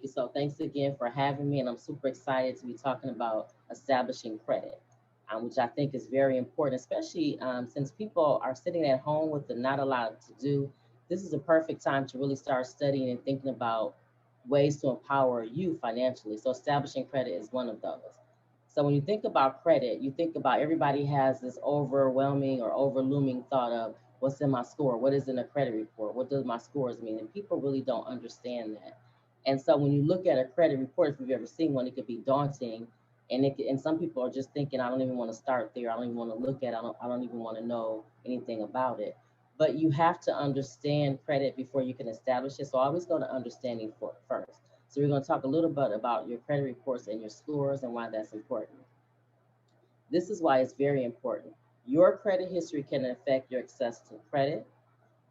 you. So thanks again for having me, and I'm super excited to be talking about establishing credit, which I think is very important, especially since people are sitting at home with not a lot to do. This is a perfect time to really start studying and thinking about ways to empower you financially. So establishing credit is one of those. So when you think about credit, you think about everybody has this overwhelming or overlooming thought of what's in my score, what is in a credit report, what does my scores mean, and people really don't understand that. And so when you look at a credit report, if you've ever seen one, it could be daunting. And some people are just thinking, I don't even want to start there. I don't even want to look at it. I don't even want to know anything about it. But you have to understand credit before you can establish it. So I always go to understanding first. So we're going to talk a little bit about your credit reports and your scores and why that's important. This is why it's very important. Your credit history can affect your access to credit,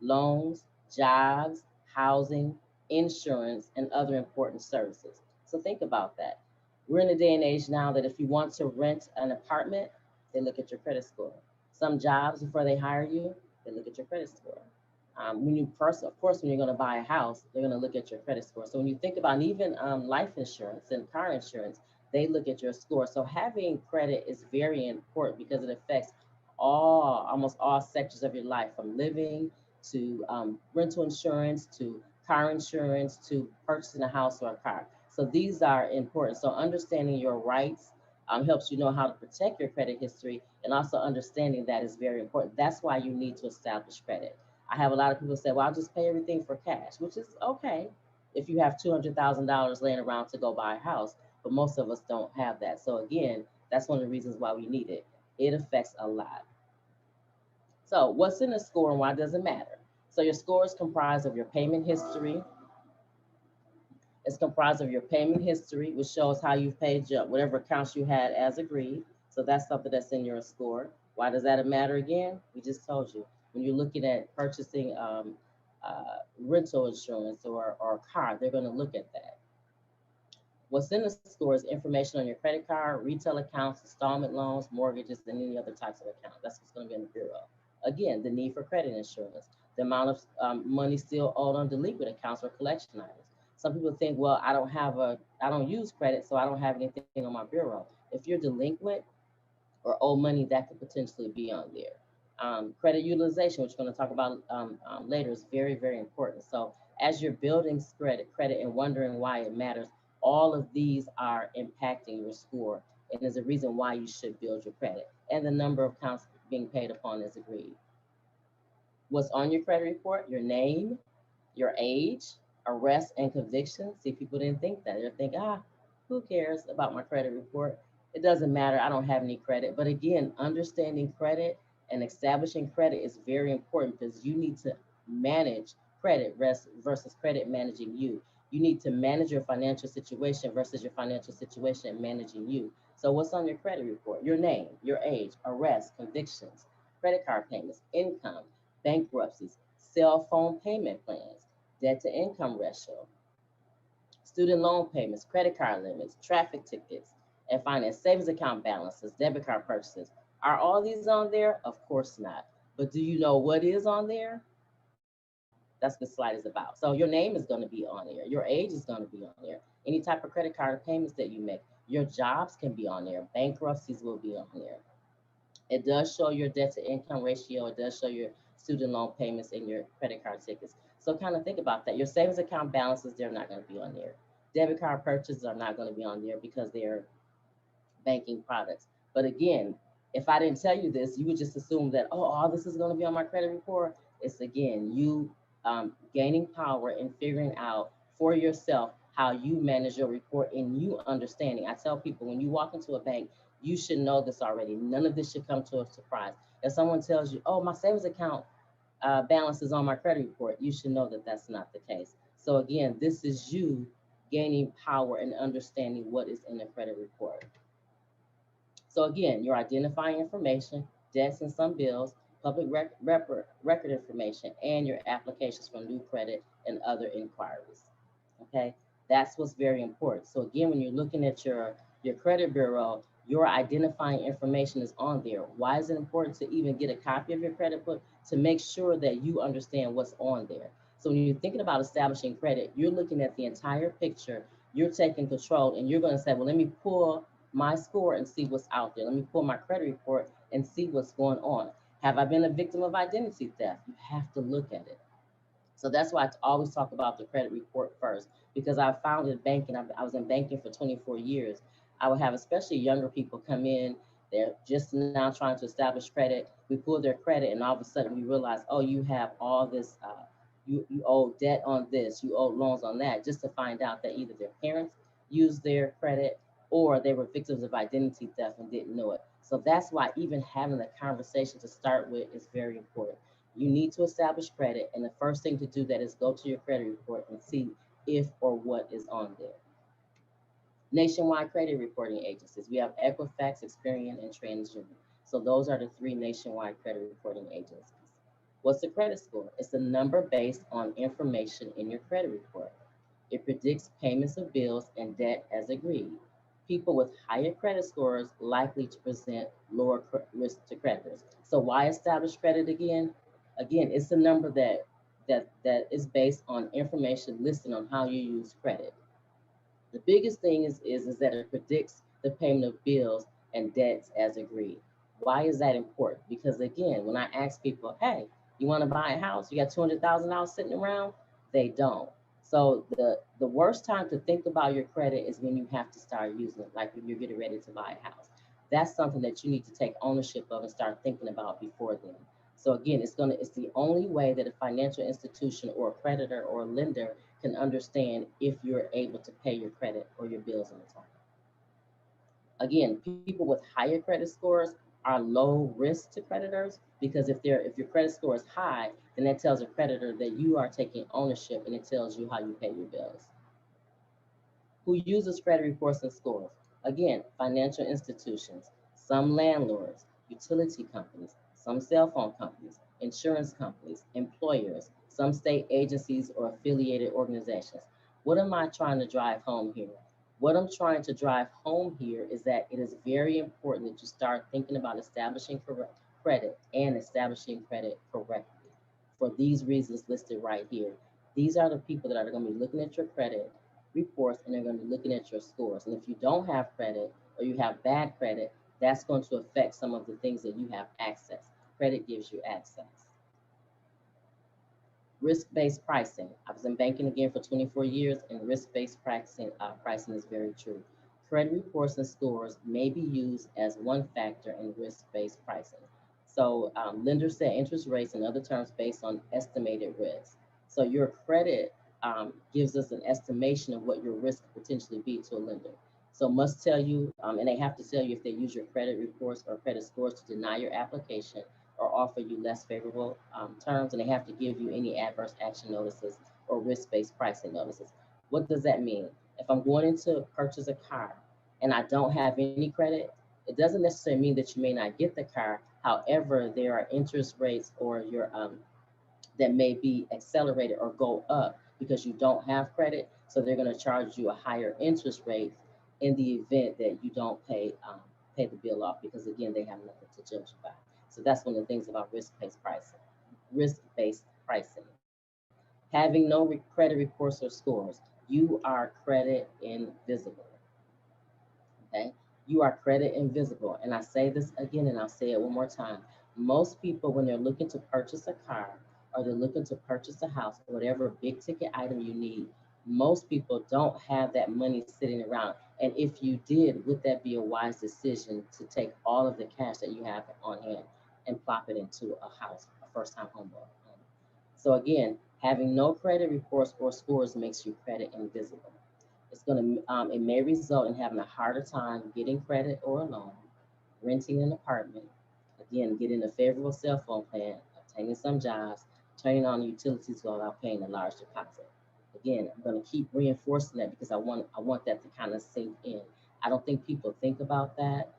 loans, jobs, housing, insurance, and other important services. So think about that. We're in a day and age now that if you want to rent an apartment, they look at your credit score. Some jobs, before they hire you, they look at your credit score. When you first, of course, when you're going to buy a house, they're going to look at your credit score. So when you think about even life insurance and car insurance, they look at your score. So having credit is very important because it affects almost all sectors of your life, from living to rental insurance to car insurance to purchasing a house or a car. So these are important. So understanding your rights helps you know how to protect your credit history, and also understanding that is very important. That's why you need to establish credit. I have a lot of people say, well, I'll just pay everything for cash, which is okay if you have $200,000 laying around to go buy a house, but most of us don't have that. So again, that's one of the reasons why we need it. It affects a lot. So what's in a score and why does it matter? So your score is comprised of your payment history. It's comprised of your payment history, which shows how you've paid your whatever accounts you had as agreed. So that's something that's in your score. Why does that matter again? We just told you. When you're looking at purchasing rental insurance or a car, they're going to look at that. What's in the score is information on your credit card, retail accounts, installment loans, mortgages, and any other types of accounts. That's what's going to be in the bureau. Again, the need for credit insurance, the amount of money still owed on delinquent accounts or collection items. Some people think, well, I don't use credit, so I don't have anything on my bureau. If you're delinquent or owe money, that could potentially be on there. Credit utilization, which we're going to talk about later, is very, very important. So as you're building credit and wondering why it matters, all of these are impacting your score, and there's a reason why you should build your credit. And the number of accounts being paid upon is agreed. What's on your credit report? Your name, your age, arrest and conviction. See, people didn't think that. They're thinking, who cares about my credit report? It doesn't matter. I don't have any credit. But again, understanding credit and establishing credit is very important because you need to manage credit versus credit managing you. You need to manage your financial situation versus your financial situation managing you. So what's on your credit report? Your name, your age, arrests, convictions, credit card payments, income, bankruptcies, cell phone payment plans, debt to income ratio, student loan payments, credit card limits, traffic tickets, and finance savings account balances, debit card purchases. Are all these on there? Of course not. But do you know what is on there? That's what the slide is about. So your name is going to be on there. Your age is going to be on there. Any type of credit card payments that you make, your jobs can be on there. Bankruptcies will be on there. It does show your debt to income ratio. It does show your student loan payments and your credit card tickets. So kind of think about that. Your savings account balances, they're not going to be on there. Debit card purchases are not going to be on there because they're banking products. But again, if I didn't tell you this, you would just assume that, oh, all this is going to be on my credit report. It's again, you gaining power and figuring out for yourself how you manage your report and you understanding. I tell people when you walk into a bank, you should know this already. None of this should come to a surprise. If someone tells you, oh, my savings account balance is on my credit report, you should know that that's not the case. So again, this is you gaining power and understanding what is in the credit report. So again, you're identifying information, debts and some bills, public record information, and your applications for new credit and other inquiries. Okay, that's what's very important. So again, when you're looking at your credit bureau, your identifying information is on there. Why is it important to even get a copy of your credit book? To make sure that you understand what's on there. So when you're thinking about establishing credit, you're looking at the entire picture you're taking control and you're going to say, well, let me pull my score and see what's out there. Let me pull my credit report and see what's going on. Have I been a victim of identity theft? You have to look at it. So that's why I always talk about the credit report first, because I found in banking, I was in banking for 24 years. I would have especially younger people come in, they're just now trying to establish credit. We pull their credit, and all of a sudden we realize, oh, you have all this, you owe debt on this, you owe loans on that, just to find out that either their parents used their credit or they were victims of identity theft and didn't know it. So that's why even having the conversation to start with is very important. You need to establish credit, and the first thing to do that is go to your credit report and see if or what is on there. Nationwide credit reporting agencies. We have Equifax, Experian, and TransUnion. So those are the three nationwide credit reporting agencies. What's the credit score? It's the number based on information in your credit report. It predicts payments of bills and debt as agreed. People with higher credit scores likely to present lower risk to creditors. So why establish credit again? Again, it's a number that is based on information listed on how you use credit. The biggest thing is that it predicts the payment of bills and debts as agreed. Why is that important? Because again, when I ask people, hey, you want to buy a house? You got $200,000 sitting around? They don't. So the worst time to think about your credit is when you have to start using it, like when you're getting ready to buy a house. That's something that you need to take ownership of and start thinking about before then. So again, it's the only way that a financial institution or a creditor or a lender can understand if you're able to pay your credit or your bills on time. Again, people with higher credit scores are low risk to creditors because if your credit score is high, then that tells a creditor that you are taking ownership and it tells you how you pay your bills. Who uses credit reports and scores? Again, financial institutions, some landlords, utility companies, some cell phone companies, insurance companies, employers, some state agencies or affiliated organizations. What am I trying to drive home here? What I'm trying to drive home here is that it is very important that you start thinking about establishing credit and establishing credit correctly for these reasons listed right here. These are the people that are going to be looking at your credit reports and they're going to be looking at your scores. And if you don't have credit or you have bad credit, that's going to affect some of the things that you have access. Credit gives you access. Risk-based pricing. I was in banking again for 24 years, and risk-based pricing is very true. Credit reports and scores may be used as one factor in risk-based pricing. So lenders set interest rates and other terms based on estimated risk. So your credit gives us an estimation of what your risk could potentially be to a lender. So must tell you, and they have to tell you if they use your credit reports or credit scores to deny your application or offer you less favorable terms, and they have to give you any adverse action notices or risk-based pricing notices. What does that mean? If I'm going in to purchase a car and I don't have any credit, it doesn't necessarily mean that you may not get the car. However, there are interest rates or your that may be accelerated or go up because you don't have credit. So they're going to charge you a higher interest rate in the event that you don't pay the bill off because again they have nothing to judge by. So that's one of the things about risk-based pricing. Risk-based pricing. Having no credit reports or scores, you are credit invisible. Okay, you are credit invisible, and I say this again and I'll say it one more time. Most people when they're looking to purchase a car or they're looking to purchase a house, whatever big ticket item you need, most people don't have that money sitting around. And if you did, would that be a wise decision to take all of the cash that you have on hand and plop it into a house, a first time home buyer? So again, having no credit reports or scores makes you credit invisible. It may result in having a harder time getting credit or a loan, renting an apartment, again, getting a favorable cell phone plan, obtaining some jobs, turning on utilities without paying a large deposit. Again, I'm going to keep reinforcing that because I want that to kind of sink in. I don't think people think about that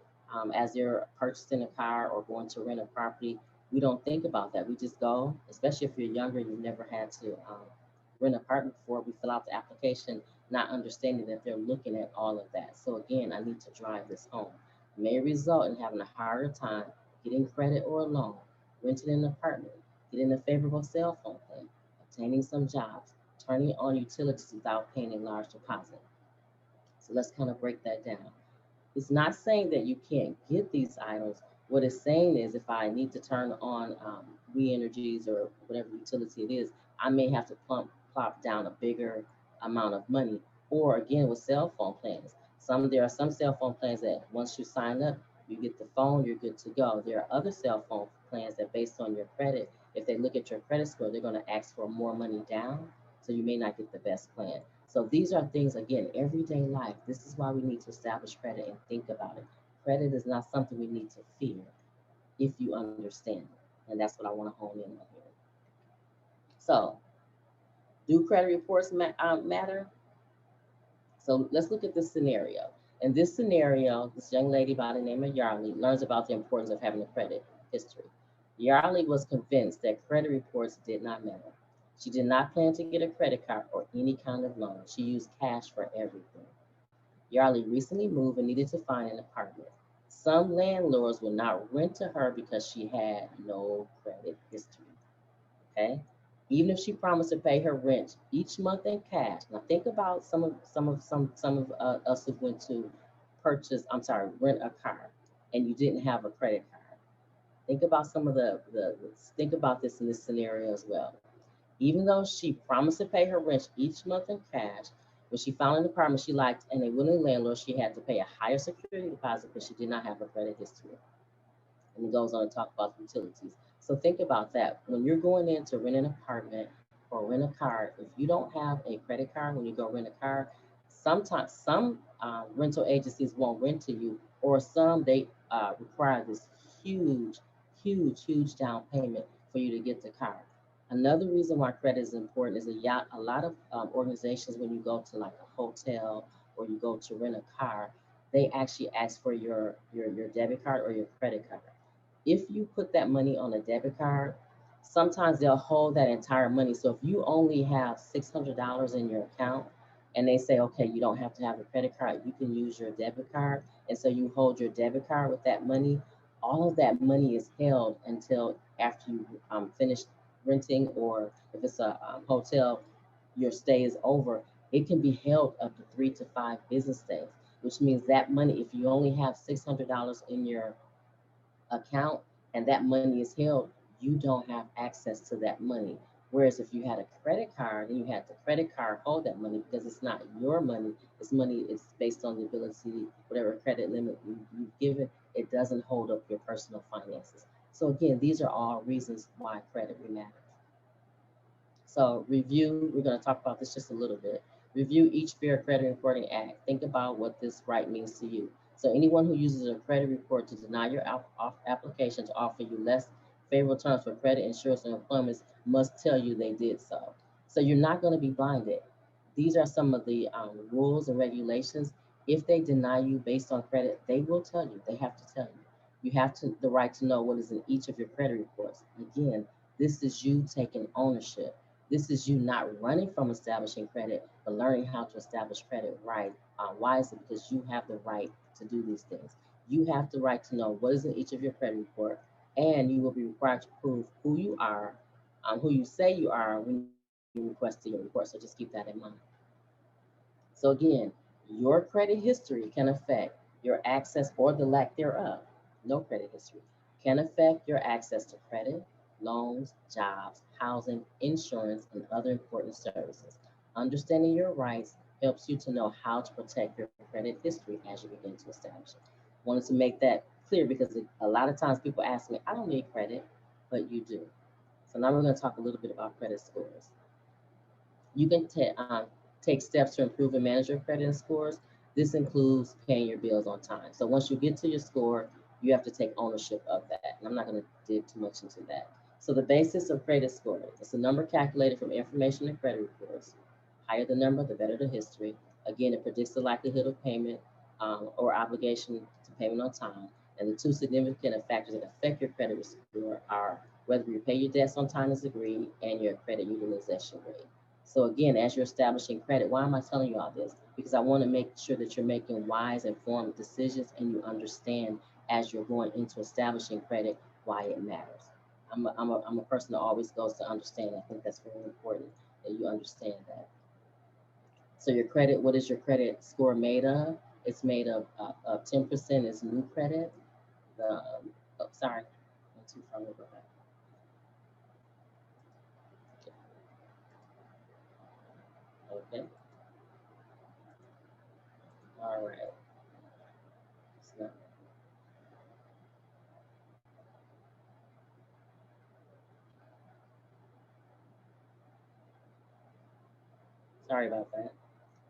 as they're purchasing a car or going to rent a property. We don't think about that. We just go, especially if you're younger, you've never had to rent an apartment before. We fill out the application, not understanding that they're looking at all of that. So again, I need to drive this home. May result in having a harder time getting credit or a loan, renting an apartment, getting a favorable cell phone plan, obtaining some jobs, turning on utilities without paying a large deposit. So let's kind of break that down. It's not saying that you can't get these items. What it's saying is if I need to turn on We Energies or whatever utility it is, I may have to plop down a bigger amount of money. Or again, with cell phone plans, there are some cell phone plans that once you sign up, you get the phone, you're good to go. There are other cell phone plans that based on your credit, if they look at your credit score, they're going to ask for more money down. So you may not get the best plan. So these are things, again, everyday life. This is why we need to establish credit and think about it. Credit is not something we need to fear if you understand it. And that's what I want to hone in on here. So, do credit reports matter? So let's look at this scenario. In this scenario, this young lady by the name of Yarly learns about the importance of having a credit history. Yarly was convinced that credit reports did not matter. She did not plan to get a credit card or any kind of loan. She used cash for everything. Yarly recently moved and needed to find an apartment. Some landlords would not rent to her because she had no credit history. Okay, even if she promised to pay her rent each month in cash. Now think about some of us who went to rent a car, and you didn't have a credit card. Think about some of think about this in this scenario as well. Even though she promised to pay her rent each month in cash, when she found an apartment she liked and a willing landlord, she had to pay a higher security deposit because she did not have a credit history. And it goes on to talk about utilities. So think about that. When you're going in to rent an apartment or rent a car, if you don't have a credit card when you go rent a car, sometimes some rental agencies won't rent to you, or some they require this huge, huge down payment for you to get the car. Another reason why credit is important is a lot of organizations, when you go to like a hotel or you go to rent a car, they actually ask for your debit card or your credit card. If you put that money on a debit card, sometimes they'll hold that entire money. So if you only have $600 in your account and they say, okay, you don't have to have a credit card, you can use your debit card. And so you hold your debit card with that money. All of that money is held until after you finish renting, or if it's a hotel, your stay is over. It can be held up to 3 to 5 business days, which means that money, if you only have $600 in your account and that money is held, you don't have access to that money. Whereas if you had a credit card and you had the credit card hold that money, because it's not your money, it's based on the ability, whatever credit limit you've given, it doesn't hold up your personal finances. So again, these are all reasons why credit matters. So review, we're going to talk about this just a little bit. Review each Fair Credit Reporting Act. Think about what this right means to you. So anyone who uses a credit report to deny your application to offer you less favorable terms for credit, insurance, or employment must tell you they did so. So you're not going to be blinded. These are some of the rules and regulations. If they deny you based on credit, they will tell you. They have to tell you. You have the right to know what is in each of your credit reports. Again, this is you taking ownership. This is you not running from establishing credit, but learning how to establish credit right, wisely, because you have the right to do these things. You have the right to know what is in each of your credit report, and you will be required to prove who you are, who you say you are when you request your report. So just keep that in mind. So again, your credit history can affect your access or the lack thereof. No credit history can affect your access to credit, loans, jobs, housing, insurance, and other important services. Understanding your rights helps you to know how to protect your credit history as you begin to establish it. Wanted to make that clear because a lot of times people ask me, I don't need credit, but you do. So now we're going to talk a little bit about credit scores. You can take steps to improve and manage your credit and scores. This includes paying your bills on time. So once you get to your score, you have to take ownership of that. And I'm not going to dig too much into that. So the basis of credit scoring is a number calculated from information in credit reports. Higher the number, the better the history. Again, it predicts the likelihood of payment or obligation to payment on time. And the two significant factors that affect your credit score are whether you pay your debts on time as agreed and your credit utilization rate. So again, as you're establishing credit, why am I telling you all this? Because I want to make sure that you're making wise, informed decisions and you understand as you're going into establishing credit why it matters. I'm a person that always goes to understand. I think that's very important that you understand that. So your credit, what is your credit score made of? It's made of 10% is new credit. The oh, sorry, I'm too far. Go back. Okay, all right. So, sorry about that.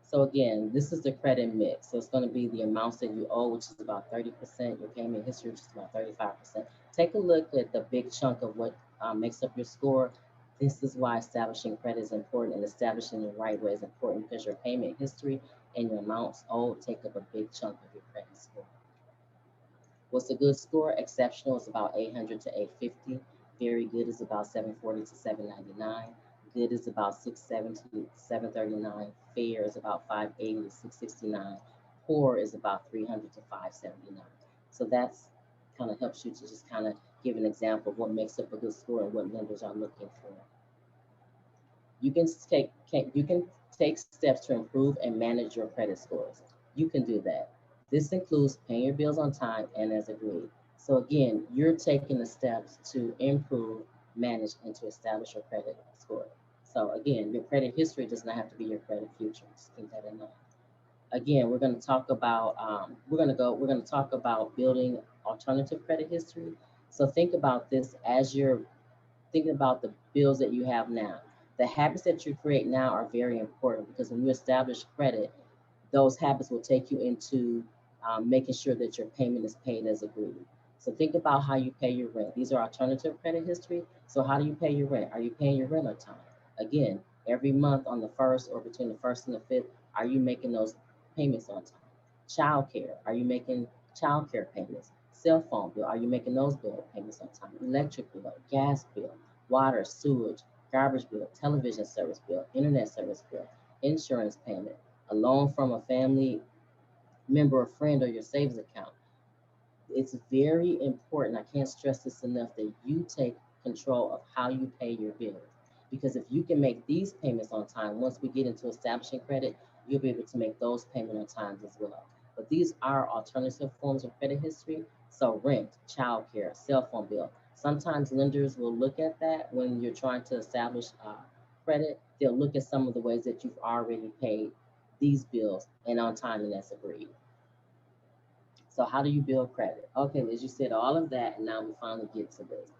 So again, this is the credit mix. So it's going to be the amounts that you owe, which is about 30%, your payment history, which is about 35%. Take a look at the big chunk of what makes up your score. This is why establishing credit is important, and establishing the right way is important, because your payment history and your amounts owed take up a big chunk of your credit score. What's a good score? Exceptional is about 800 to 850. Very good is about 740 to 799. Good is about 670 to 739. Fair is about 580 to 669. Poor is about 300 to 579. So that's kind of helps you to just kind of give an example of what makes up a good score and what lenders are looking for. You can take steps to improve and manage your credit scores. You can do that. This includes paying your bills on time and as agreed. So again, you're taking the steps to improve, manage, and to establish your credit score. So again, your credit history does not have to be your credit future. Just keep that in mind. Again, we're going to talk about we're going to talk about building alternative credit history. So think about this as you're thinking about the bills that you have now. The habits that you create now are very important, because when you establish credit, those habits will take you into making sure that your payment is paid as agreed. So think about how you pay your rent. These are alternative credit history. So how do you pay your rent? Are you paying your rent on time? Again, every month on the first or between the first and the fifth, are you making those payments on time? Child care, are you making child care payments? Cell phone bill, are you making those bill payments on time? Electric bill, gas bill, water, sewage, garbage bill, television service bill, internet service bill, insurance payment, a loan from a family member or friend, or your savings account. It's very important. I can't stress this enough, that you take control of how you pay your bills. Because if you can make these payments on time, once we get into establishing credit, you'll be able to make those payments on time as well. But these are alternative forms of credit history. So rent, childcare, cell phone bill. Sometimes lenders will look at that when you're trying to establish credit. They'll look at some of the ways that you've already paid these bills and on time, and that's agreed. So how do you build credit? Okay, as you said all of that, and now we finally get to this.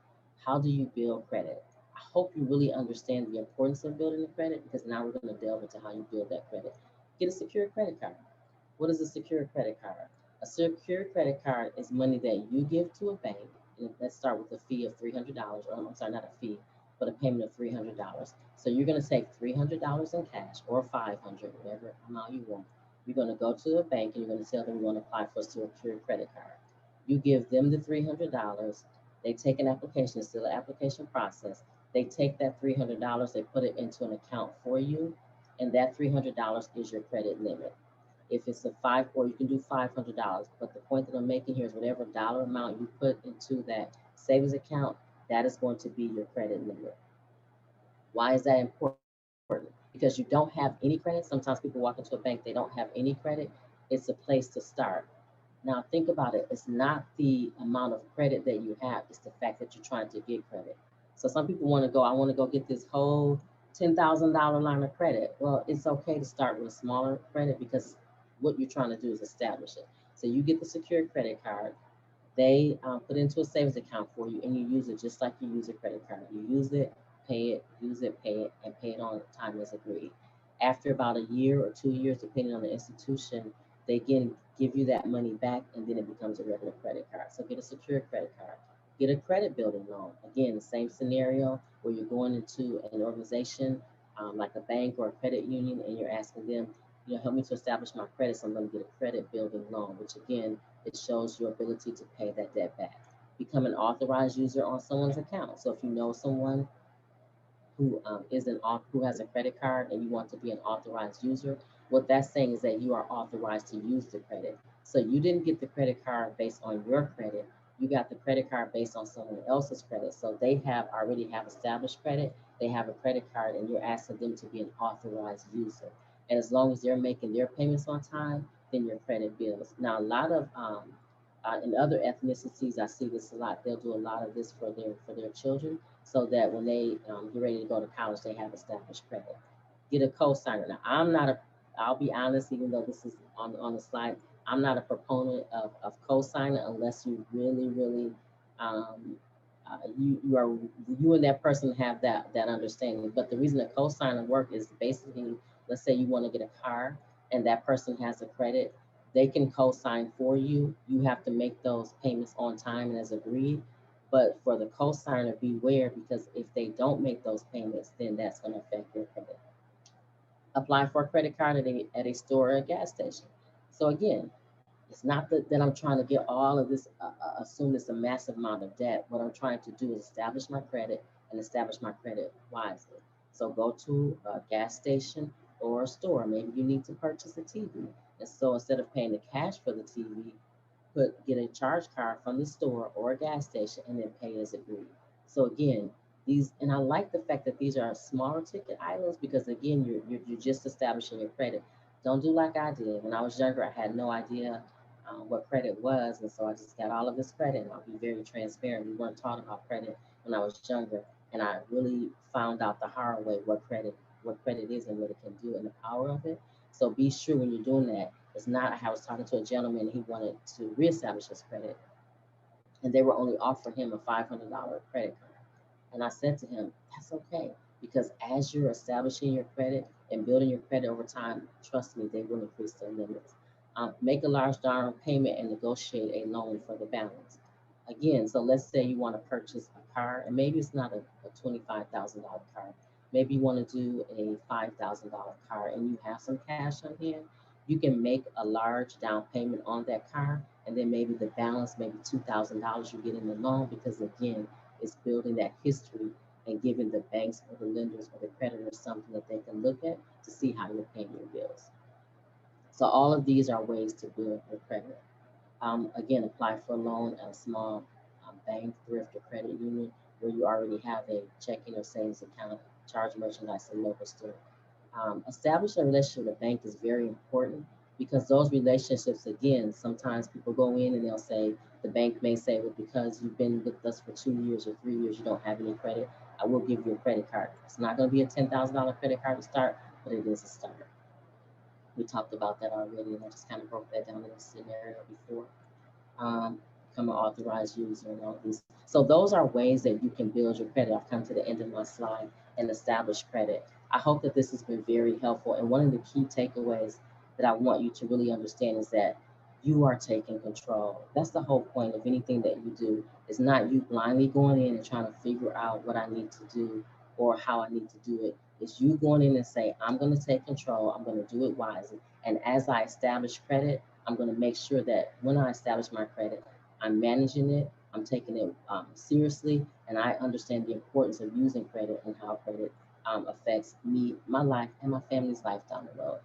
How do you build credit? I hope you really understand the importance of building the credit, because now we're going to delve into how you build that credit. Get a secure credit card. What is a secure credit card? A secure credit card is money that you give to a bank. And let's start with a fee of $300, or I'm sorry, not a fee, but a payment of $300. So you're going to take $300 in cash, or 500, whatever amount you want. You're going to go to a bank and you're going to tell them you want to apply for a secure credit card. You give them the $300. They take an application, it's still an application process. They take that $300, they put it into an account for you, and that $300 is your credit limit. If it's a five, or you can do $500. But the point that I'm making here is whatever dollar amount you put into that savings account, that is going to be your credit limit. Why is that important? Because you don't have any credit. Sometimes people walk into a bank, they don't have any credit. It's a place to start. Now think about it. It's not the amount of credit that you have, it's the fact that you're trying to get credit. So some people want to go, I want to go get this whole $10,000 line of credit. Well, it's okay to start with a smaller credit, because what you're trying to do is establish it. So you get the secure credit card. They put into a savings account for you, and you use it just like you use a credit card. You use it, pay it, use it, pay it, and pay it on time as agreed. After about a year or 2 years, depending on the institution, they again give you that money back, and then it becomes a regular credit card. So get a secure credit card. Get a credit building loan. Again, the same scenario where you're going into an organization like a bank or a credit union, and you're asking them, help me to establish my credit, so I'm going to get a credit building loan, which again, it shows your ability to pay that debt back. Become an authorized user on someone's account. So if you know someone who has a credit card and you want to be an authorized user, what that's saying is that you are authorized to use the credit. So you didn't get the credit card based on your credit. You got the credit card based on someone else's credit. So they already have established credit. They have a credit card, and you're asking them to be an authorized user. And as long as they're making their payments on time, then your credit builds. Now, a lot of in other ethnicities, I see this a lot. They'll do a lot of this for their children, so that when they get ready to go to college, they have established credit. Get a co-signer. Now, I'm not a. I'll be honest, even though this is on the slide, I'm not a proponent of co-signer unless you really, really you are you and that person have that understanding. But the reason a co-signer work is basically, let's say you want to get a car and that person has a credit, they can co-sign for you. You have to make those payments on time and as agreed. But for the co-signer, beware, because if they don't make those payments, then that's going to affect your credit. Apply for a credit card at a store or a gas station. So again, it's not that I'm trying to get all of this, assume it's a massive amount of debt. What I'm trying to do is establish my credit and establish my credit wisely. So go to a gas station or a store. Maybe you need to purchase a TV. And so instead of paying the cash for the TV, get a charge card from the store or a gas station and then pay as agreed. So again, these, and I like the fact that these are smaller ticket items because again, you're just establishing your credit. Don't do like I did. When I was younger, I had no idea what credit was, and so I just got all of this credit. And I'll be very transparent. We weren't taught about credit when I was younger, and I really found out the hard way what credit is and what it can do and the power of it. So be sure when you're doing that, it's not. I was talking to a gentleman. He wanted to reestablish his credit, and they were only offering him a $500 credit card. And I said to him, that's okay, because as you're establishing your credit and building your credit over time, trust me, they will increase their limits. Make a large down payment and negotiate a loan for the balance. Again, so let's say you want to purchase a car, and maybe it's not a $25,000 car. Maybe you want to do a $5,000 car and you have some cash on hand. You can make a large down payment on that car, and then maybe the balance, maybe $2,000 you get in the loan, because again, it's building that history and giving the banks or the lenders or the creditors something that they can look at to see how you're paying your bills. So all of these are ways to build your credit. Again, apply for a loan at a small bank, thrift, or credit union where you already have a checking or savings account, charge merchandise in local store. Establishing a relationship with a bank is very important because those relationships, again, sometimes people go in and they'll say, the bank may say, well, because you've been with us for 2 years or 3 years, you don't have any credit, I will give you a credit card. It's not going to be a $10,000 credit card to start, but it is a start. We talked about that already, and I just kind of broke that down in a scenario before. Um, Become an authorized user and all these. So those are ways that you can build your credit. I've come to the end of my slide and establish credit. I hope that this has been very helpful. And one of the key takeaways that I want you to really understand is that you are taking control. That's the whole point of anything that you do. It's not you blindly going in and trying to figure out what I need to do or how I need to do it. It's you going in and say, I'm going to take control. I'm going to do it wisely. And as I establish credit, I'm going to make sure that when I establish my credit, I'm managing it, I'm taking it seriously, and I understand the importance of using credit and how credit affects me, my life, and my family's life down the road.